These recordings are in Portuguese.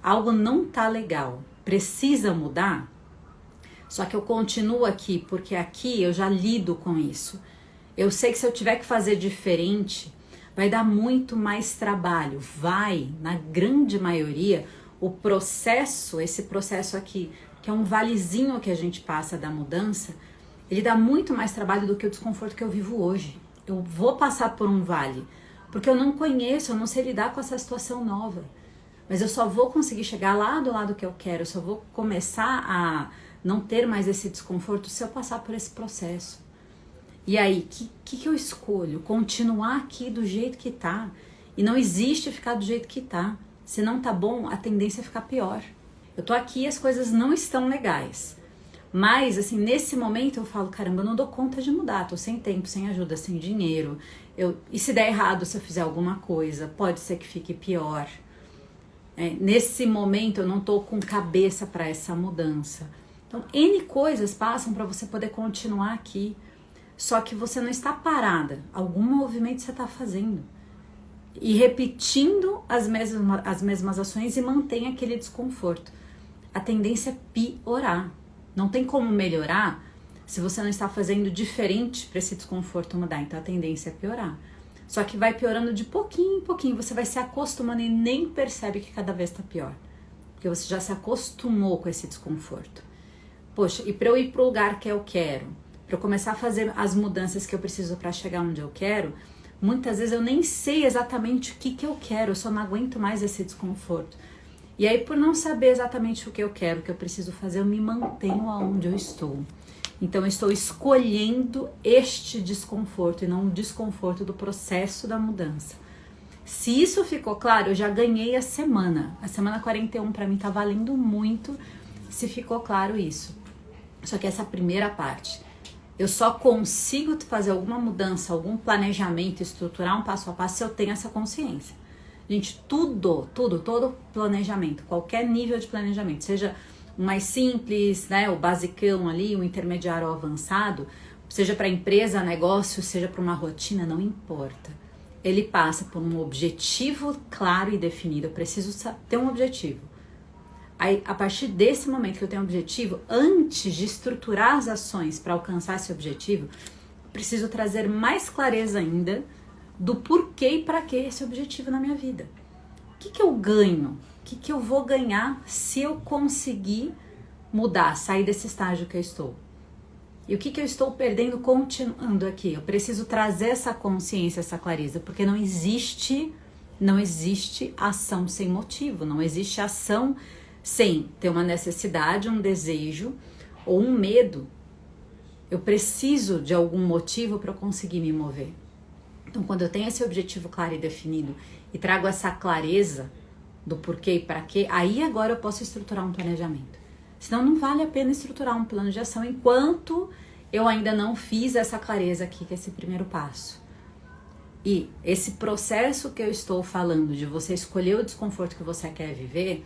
algo não tá legal, precisa mudar, só que eu continuo aqui, porque aqui eu já lido com isso. Eu sei que se eu tiver que fazer diferente, vai dar muito mais trabalho. Vai, na grande maioria, o processo, esse processo aqui, que é um valezinho que a gente passa da mudança, ele dá muito mais trabalho do que o desconforto que eu vivo hoje. Eu vou passar por um vale, porque eu não conheço, eu não sei lidar com essa situação nova. Mas eu só vou conseguir chegar lá do lado que eu quero, eu só vou começar a não ter mais esse desconforto se eu passar por esse processo. E aí, o que eu escolho? Continuar aqui do jeito que tá. E não existe ficar do jeito que tá. Se não tá bom, a tendência é ficar pior. Eu tô aqui e as coisas não estão legais. Mas, assim, nesse momento eu falo, caramba, eu não dou conta de mudar. Tô sem tempo, sem ajuda, sem dinheiro. E se der errado, se eu fizer alguma coisa, pode ser que fique pior. Nesse momento eu não tô com cabeça para essa mudança. Então, N coisas passam para você poder continuar aqui. Só que você não está parada. Algum movimento você está fazendo. E repetindo as mesmas ações e mantém aquele desconforto. A tendência é piorar. Não tem como melhorar se você não está fazendo diferente para esse desconforto mudar. Então a tendência é piorar. Só que vai piorando de pouquinho em pouquinho. Você vai se acostumando e nem percebe que cada vez está pior. Porque você já se acostumou com esse desconforto. Poxa, e para eu ir para o lugar que eu quero, para eu começar a fazer as mudanças que eu preciso para chegar onde eu quero, muitas vezes eu nem sei exatamente o que eu quero, eu só não aguento mais esse desconforto. E aí, por não saber exatamente o que eu quero, o que eu preciso fazer, eu me mantenho aonde eu estou. Então, eu estou escolhendo este desconforto e não o desconforto do processo da mudança. Se isso ficou claro, eu já ganhei a semana. A semana 41 para mim tá valendo muito se ficou claro isso. Só que essa primeira parte, eu só consigo fazer alguma mudança, algum planejamento, estruturar um passo a passo se eu tenho essa consciência. Gente, todo planejamento, qualquer nível de planejamento, seja o mais simples, né, o basicão ali, o intermediário ou avançado, seja para empresa, negócio, seja para uma rotina, não importa. Ele passa por um objetivo claro e definido. Eu preciso ter um objetivo. Aí, a partir desse momento que eu tenho um objetivo, antes de estruturar as ações para alcançar esse objetivo, preciso trazer mais clareza ainda do porquê e para que esse objetivo na minha vida. O que eu ganho? O que eu vou ganhar se eu conseguir mudar, sair desse estágio que eu estou? E o que eu estou perdendo continuando aqui? Eu preciso trazer essa consciência, essa clareza, porque não existe ação sem motivo, não existe ação sem ter uma necessidade, um desejo ou um medo. Eu preciso de algum motivo para eu conseguir me mover. Então, quando eu tenho esse objetivo claro e definido e trago essa clareza do porquê e para quê, aí agora eu posso estruturar um planejamento. Senão não vale a pena estruturar um plano de ação enquanto eu ainda não fiz essa clareza aqui, que é esse primeiro passo. E esse processo que eu estou falando de você escolher o desconforto que você quer viver,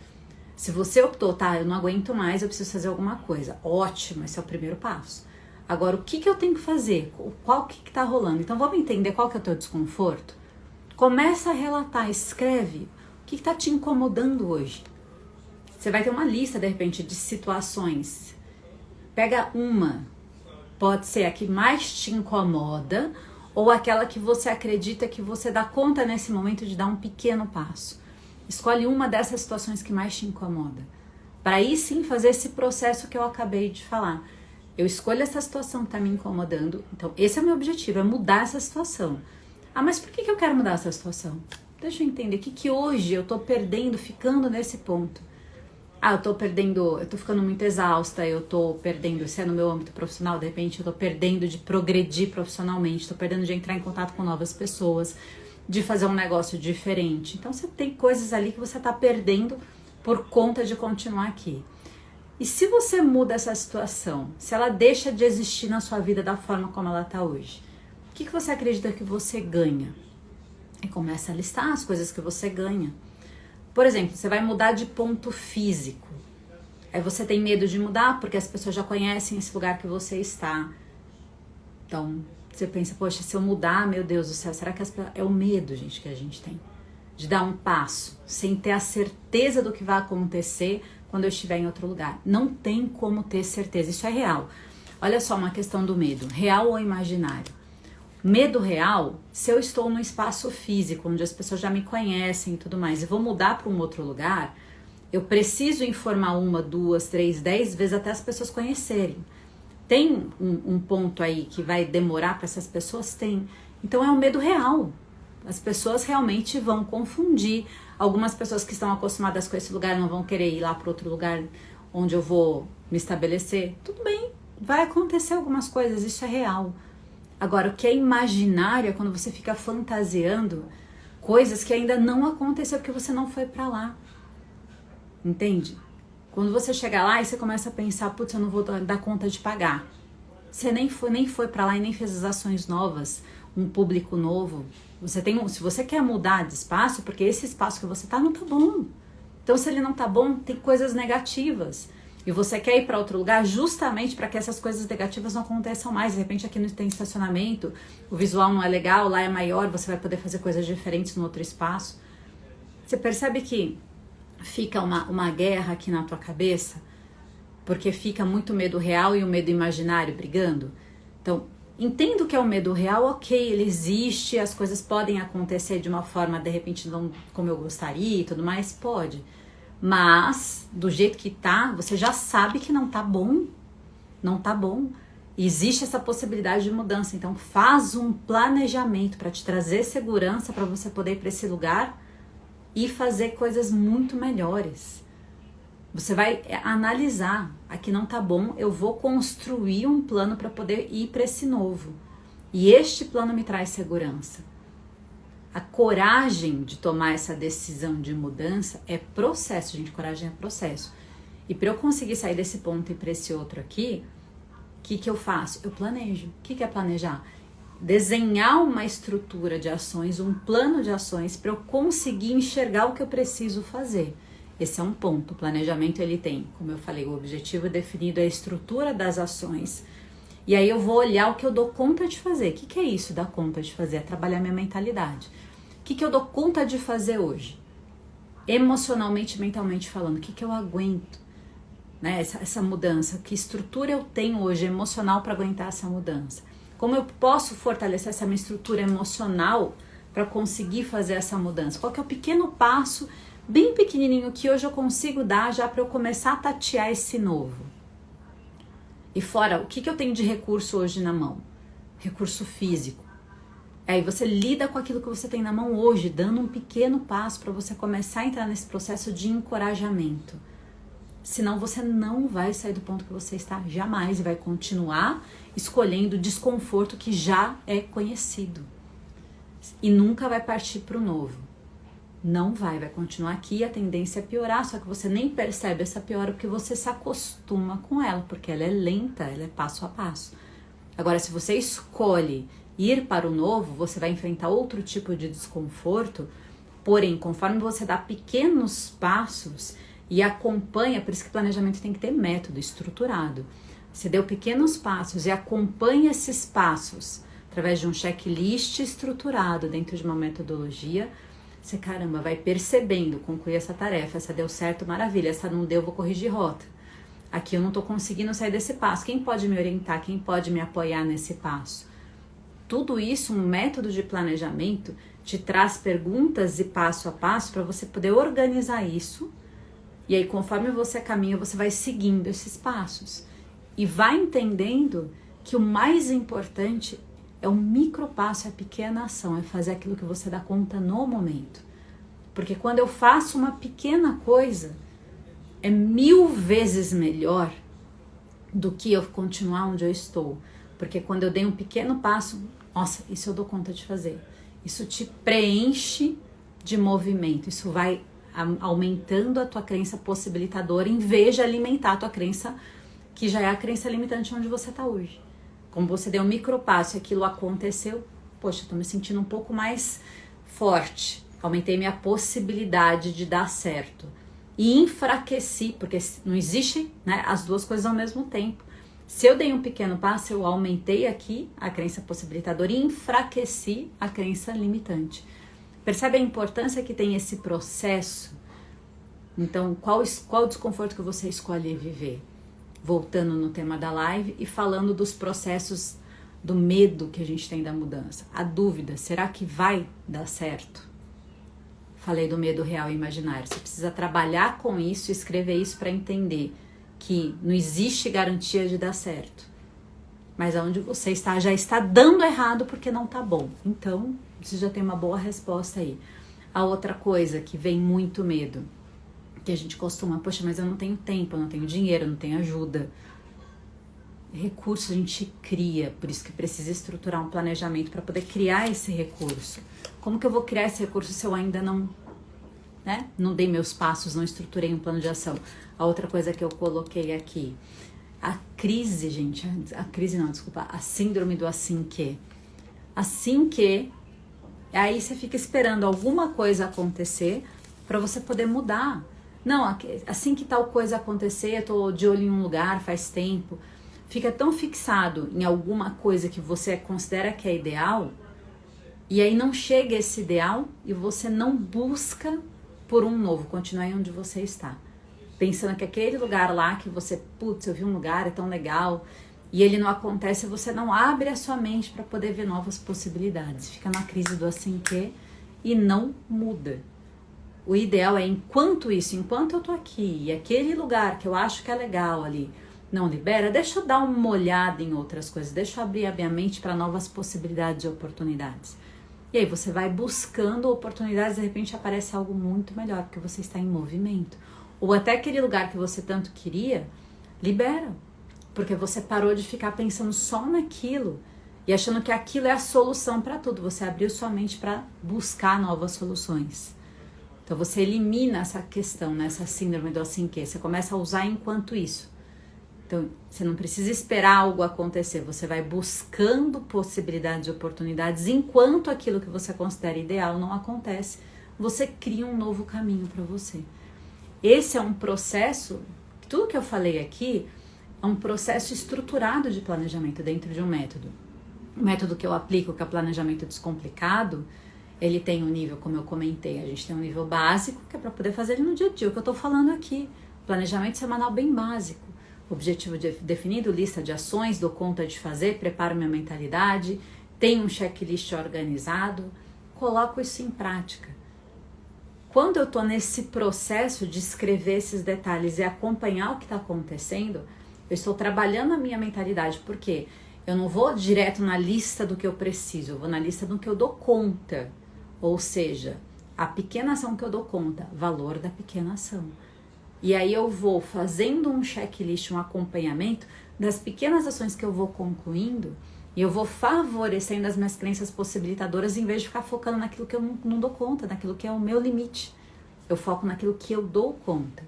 se você optou, tá, eu não aguento mais, eu preciso fazer alguma coisa. Ótimo, esse é o primeiro passo. Agora, o que eu tenho que fazer? Qual que tá rolando? Então, vamos entender qual que é o teu desconforto? Começa a relatar, escreve o que tá te incomodando hoje. Você vai ter uma lista, de repente, de situações. Pega uma, pode ser a que mais te incomoda ou aquela que você acredita que você dá conta nesse momento de dar um pequeno passo. Escolhe uma dessas situações que mais te incomoda. Para aí sim fazer esse processo que eu acabei de falar. Eu escolho essa situação que está me incomodando. Então, esse é o meu objetivo, é mudar essa situação. Ah, mas por que eu quero mudar essa situação? Deixa eu entender. O que hoje eu estou perdendo, ficando nesse ponto? Ah, eu tô ficando muito exausta, eu tô perdendo, se é no meu âmbito profissional, de repente eu tô perdendo de progredir profissionalmente, tô perdendo de entrar em contato com novas pessoas, de fazer um negócio diferente. Então, você tem coisas ali que você tá perdendo por conta de continuar aqui. E se você muda essa situação, se ela deixa de existir na sua vida da forma como ela está hoje, o que você acredita que você ganha? E começa a listar as coisas que você ganha. Por exemplo, você vai mudar de ponto físico. Aí você tem medo de mudar porque as pessoas já conhecem esse lugar que você está. Então, você pensa, poxa, se eu mudar, meu Deus do céu, será que é o medo, gente, que a gente tem? de dar um passo sem ter a certeza do que vai acontecer quando eu estiver em outro lugar. Não tem como ter certeza, isso é real. Olha só uma questão do medo, real ou imaginário? Medo real, se eu estou num espaço físico, onde as pessoas já me conhecem e tudo mais, e vou mudar para um outro lugar, eu preciso informar 1, 2, 3, 10 vezes até as pessoas conhecerem. Tem um ponto aí que vai demorar para essas pessoas? Tem. Então é um medo real. As pessoas realmente vão confundir. Algumas pessoas que estão acostumadas com esse lugar não vão querer ir lá para outro lugar onde eu vou me estabelecer. Tudo bem, vai acontecer algumas coisas, isso é real. Agora, o que é imaginário é quando você fica fantasiando coisas que ainda não aconteceu porque você não foi pra lá. Entende? Quando você chega lá e você começa a pensar, putz, eu não vou dar conta de pagar. Você nem foi pra lá e nem fez as ações novas, um público novo. Se você quer mudar de espaço, porque esse espaço que você tá não tá bom. Então, se ele não tá bom, tem coisas negativas. E você quer ir para outro lugar justamente para que essas coisas negativas não aconteçam mais. De repente aqui não tem estacionamento, o visual não é legal, lá é maior, você vai poder fazer coisas diferentes no outro espaço. Você percebe que fica uma guerra aqui na tua cabeça? Porque fica muito medo real e o medo imaginário brigando? Então, entendo que é o medo real, ok, ele existe, as coisas podem acontecer de uma forma, de repente, não como eu gostaria e tudo mais, pode. Mas, do jeito que tá, você já sabe que não tá bom. Não tá bom. Existe essa possibilidade de mudança. Então, faz um planejamento para te trazer segurança para você poder ir para esse lugar e fazer coisas muito melhores. Você vai analisar. Aqui não tá bom, eu vou construir um plano para poder ir para esse novo. E este plano me traz segurança. A coragem de tomar essa decisão de mudança é processo, gente. Coragem é processo. E para eu conseguir sair desse ponto e para esse outro aqui, o que eu faço? Eu planejo. O que é planejar? Desenhar uma estrutura de ações, um plano de ações para eu conseguir enxergar o que eu preciso fazer. Esse é um ponto. O planejamento, ele tem, como eu falei, o objetivo definido, a estrutura das ações. E aí eu vou olhar o que eu dou conta de fazer. O que é isso, dar conta de fazer? É trabalhar minha mentalidade. O que eu dou conta de fazer hoje? Emocionalmente, mentalmente falando, o que eu aguento? Né? Essa mudança, que estrutura eu tenho hoje emocional para aguentar essa mudança? Como eu posso fortalecer essa minha estrutura emocional para conseguir fazer essa mudança? Qual que é o pequeno passo, bem pequenininho, que hoje eu consigo dar já para eu começar a tatear esse novo? E fora, o que eu tenho de recurso hoje na mão? Recurso físico. Aí você lida com aquilo que você tem na mão hoje, dando um pequeno passo para você começar a entrar nesse processo de encorajamento. Senão você não vai sair do ponto que você está jamais e vai continuar escolhendo o desconforto que já é conhecido. E nunca vai partir para o novo. Não vai continuar aqui e a tendência é piorar, só que você nem percebe essa piora porque você se acostuma com ela, porque ela é lenta, ela é passo a passo. Agora, se você escolhe ir para o novo, você vai enfrentar outro tipo de desconforto, porém, conforme você dá pequenos passos e acompanha, por isso que planejamento tem que ter método estruturado. Você deu pequenos passos e acompanha esses passos através de um checklist estruturado dentro de uma metodologia. Você, caramba, vai percebendo, concluir essa tarefa, essa deu certo, maravilha, essa não deu, vou corrigir rota. Aqui eu não tô conseguindo sair desse passo, quem pode me orientar, quem pode me apoiar nesse passo? Tudo isso, um método de planejamento, te traz perguntas e passo a passo para você poder organizar isso. E aí, conforme você caminha, você vai seguindo esses passos. E vai entendendo que o mais importante é o micro passo, é a pequena ação, é fazer aquilo que você dá conta no momento. Porque quando eu faço uma pequena coisa, é 1000 vezes melhor do que eu continuar onde eu estou. Porque quando eu dei um pequeno passo, nossa, isso eu dou conta de fazer. Isso te preenche de movimento, isso vai aumentando a tua crença possibilitadora em vez de alimentar a tua crença que já é a crença limitante onde você está hoje. Como você deu um micropasso e aquilo aconteceu, poxa, eu tô me sentindo um pouco mais forte, aumentei minha possibilidade de dar certo. E enfraqueci, porque não existe, né, as duas coisas ao mesmo tempo. Se eu dei um pequeno passo, eu aumentei aqui a crença possibilitadora e enfraqueci a crença limitante. Percebe a importância que tem esse processo? Então, qual o desconforto que você escolhe viver? Voltando no tema da live e falando dos processos do medo que a gente tem da mudança. A dúvida, será que vai dar certo? Falei do medo real e imaginário. Você precisa trabalhar com isso e escrever isso para entender que não existe garantia de dar certo. Mas aonde você está já está dando errado porque não tá bom. Então, você já tem uma boa resposta aí. A outra coisa que vem muito medo, que a gente costuma, poxa, mas eu não tenho tempo, eu não tenho dinheiro, eu não tenho ajuda. Recurso a gente cria, por isso que precisa estruturar um planejamento para poder criar esse recurso. Como que eu vou criar esse recurso se eu ainda não dei meus passos, não estruturei um plano de ação? A outra coisa que eu coloquei aqui, a crise, gente, a síndrome do assim que. Assim que, aí você fica esperando alguma coisa acontecer para você poder mudar. Não, assim que tal coisa acontecer, eu tô de olho em um lugar faz tempo. Fica tão fixado em alguma coisa que você considera que é ideal, e aí não chega esse ideal e você não busca por um novo, continua aí onde você está. Pensando que aquele lugar lá que você, putz, eu vi um lugar, é tão legal, e ele não acontece, você não abre a sua mente para poder ver novas possibilidades. Fica na crise do assim que e não muda. O ideal é, enquanto eu tô aqui, e aquele lugar que eu acho que é legal ali, não libera, deixa eu dar uma olhada em outras coisas, deixa eu abrir a minha mente para novas possibilidades e oportunidades. E aí você vai buscando oportunidades, de repente aparece algo muito melhor, porque você está em movimento. Ou até aquele lugar que você tanto queria, libera. Porque você parou de ficar pensando só naquilo e achando que aquilo é a solução para tudo. Você abriu sua mente para buscar novas soluções. Então você elimina essa questão, né, essa síndrome do assim que. Você começa a usar enquanto isso. Então você não precisa esperar algo acontecer. Você vai buscando possibilidades e oportunidades enquanto aquilo que você considera ideal não acontece. Você cria um novo caminho para você. Esse é um processo, tudo que eu falei aqui é um processo estruturado de planejamento dentro de um método. O método que eu aplico, que é o planejamento descomplicado, ele tem um nível, como eu comentei, a gente tem um nível básico, que é para poder fazer ele no dia a dia, o que eu estou falando aqui. Planejamento semanal bem básico. Objetivo definido, lista de ações, dou conta de fazer, preparo minha mentalidade, tenho um checklist organizado, coloco isso em prática. Quando eu estou nesse processo de escrever esses detalhes e acompanhar o que está acontecendo, eu estou trabalhando a minha mentalidade, porque eu não vou direto na lista do que eu preciso, eu vou na lista do que eu dou conta. Ou seja, a pequena ação que eu dou conta, valor da pequena ação. E aí eu vou fazendo um checklist, um acompanhamento das pequenas ações que eu vou concluindo e eu vou favorecendo as minhas crenças possibilitadoras em vez de ficar focando naquilo que eu não dou conta, naquilo que é o meu limite. Eu foco naquilo que eu dou conta.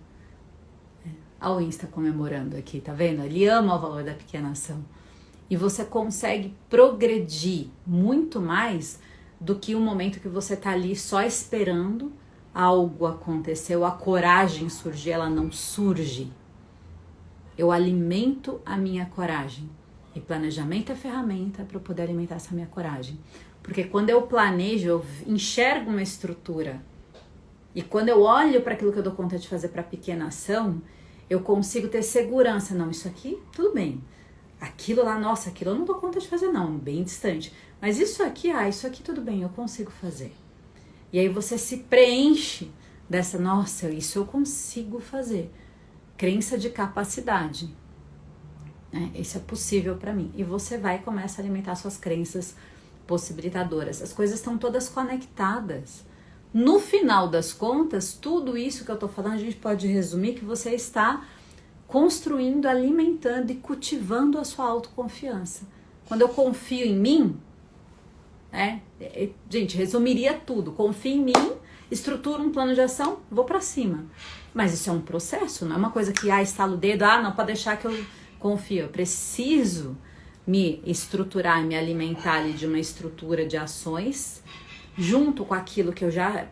Olha o Insta comemorando aqui, tá vendo? Ele ama o valor da pequena ação. E você consegue progredir muito mais do que o momento que você tá ali só esperando algo acontecer, ou a coragem surgir, ela não surge. Eu alimento a minha coragem. E planejamento é ferramenta para eu poder alimentar essa minha coragem. Porque quando eu planejo, eu enxergo uma estrutura. E quando eu olho para aquilo que eu dou conta de fazer para pequena ação, eu consigo ter segurança. Não, isso aqui, tudo bem. Aquilo lá, nossa, aquilo eu não dou conta de fazer não, bem distante. Mas isso aqui tudo bem, eu consigo fazer. E aí você se preenche dessa, nossa, isso eu consigo fazer. Crença de capacidade. Isso é possível para mim. E você vai e começa a alimentar suas crenças possibilitadoras. As coisas estão todas conectadas. No final das contas, tudo isso que eu tô falando, a gente pode resumir que você está construindo, alimentando e cultivando a sua autoconfiança. Quando eu confio em mim, gente, resumiria tudo. Confio em mim, estruturo um plano de ação, vou para cima. Mas isso é um processo, não é uma coisa que, estalo o dedo, não, pode deixar que eu confio. Eu preciso me estruturar, me alimentar ali de uma estrutura de ações, junto com aquilo que eu já,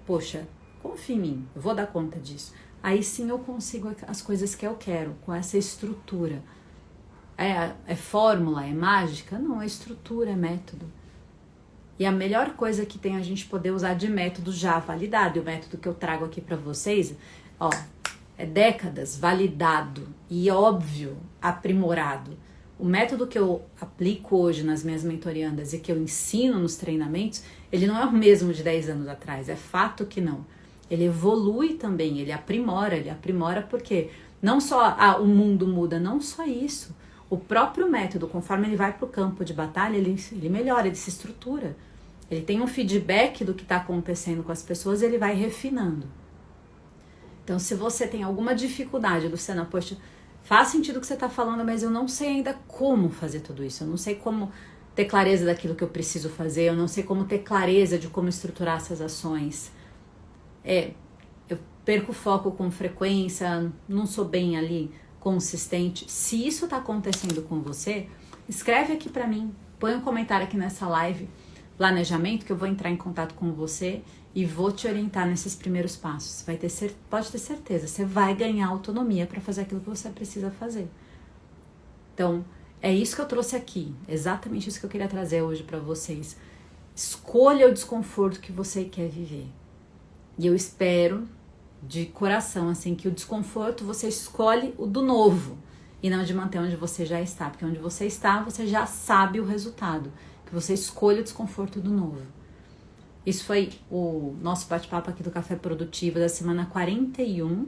confio em mim, eu vou dar conta disso. Aí sim eu consigo as coisas que eu quero, com essa estrutura. É fórmula, é mágica? Não, é estrutura, é método. E a melhor coisa que tem a gente poder usar de método já validado, e o método que eu trago aqui para vocês, ó, é décadas validado e óbvio aprimorado. O método que eu aplico hoje nas minhas mentoriandas e que eu ensino nos treinamentos, ele não é o mesmo de 10 anos atrás, é fato que não. Ele evolui também, ele aprimora porque não só o mundo muda, não só isso. O próprio método, conforme ele vai para o campo de batalha, ele melhora, ele se estrutura. Ele tem um feedback do que está acontecendo com as pessoas e ele vai refinando. Então, se você tem alguma dificuldade, Luciana, poxa, faz sentido o que você está falando, mas eu não sei ainda como fazer tudo isso. Eu não sei como ter clareza daquilo que eu preciso fazer. Eu não sei como ter clareza de como estruturar essas ações. Eu perco o foco com frequência, não sou bem ali consistente. Se isso está acontecendo com você, escreve aqui para mim. Põe um comentário aqui nessa live, planejamento, que eu vou entrar em contato com você e vou te orientar nesses primeiros passos. Pode ter certeza, você vai ganhar autonomia para fazer aquilo que você precisa fazer. Então, é isso que eu trouxe aqui, exatamente isso que eu queria trazer hoje para vocês. Escolha o desconforto que você quer viver. E eu espero, de coração, assim, que o desconforto você escolhe o do novo e não de manter onde você já está, porque onde você está, você já sabe o resultado, que você escolhe o desconforto do novo. Isso foi o nosso bate-papo aqui do Café Produtivo da semana 41.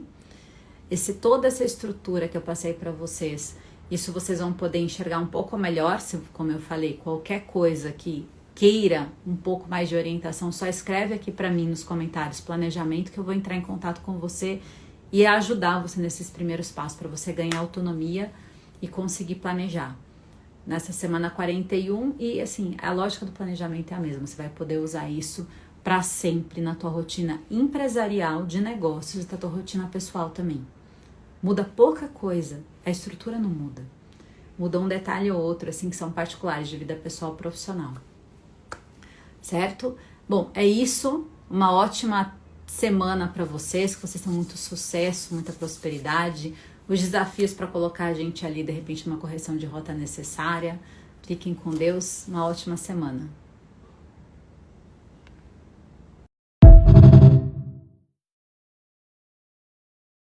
Toda essa estrutura que eu passei para vocês, isso vocês vão poder enxergar um pouco melhor, como eu falei, qualquer coisa que queira um pouco mais de orientação, só escreve aqui para mim nos comentários planejamento, que eu vou entrar em contato com você e ajudar você nesses primeiros passos para você ganhar autonomia e conseguir planejar. Nessa semana 41, e assim, a lógica do planejamento é a mesma, você vai poder usar isso para sempre na tua rotina empresarial, de negócios e na tua rotina pessoal também. Muda pouca coisa, a estrutura não muda. Muda um detalhe ou outro, assim, que são particulares de vida pessoal e profissional. Certo? Bom, é isso, uma ótima semana para vocês, que vocês tenham muito sucesso, muita prosperidade, os desafios para colocar a gente ali, de repente, numa correção de rota necessária. Fiquem com Deus, uma ótima semana.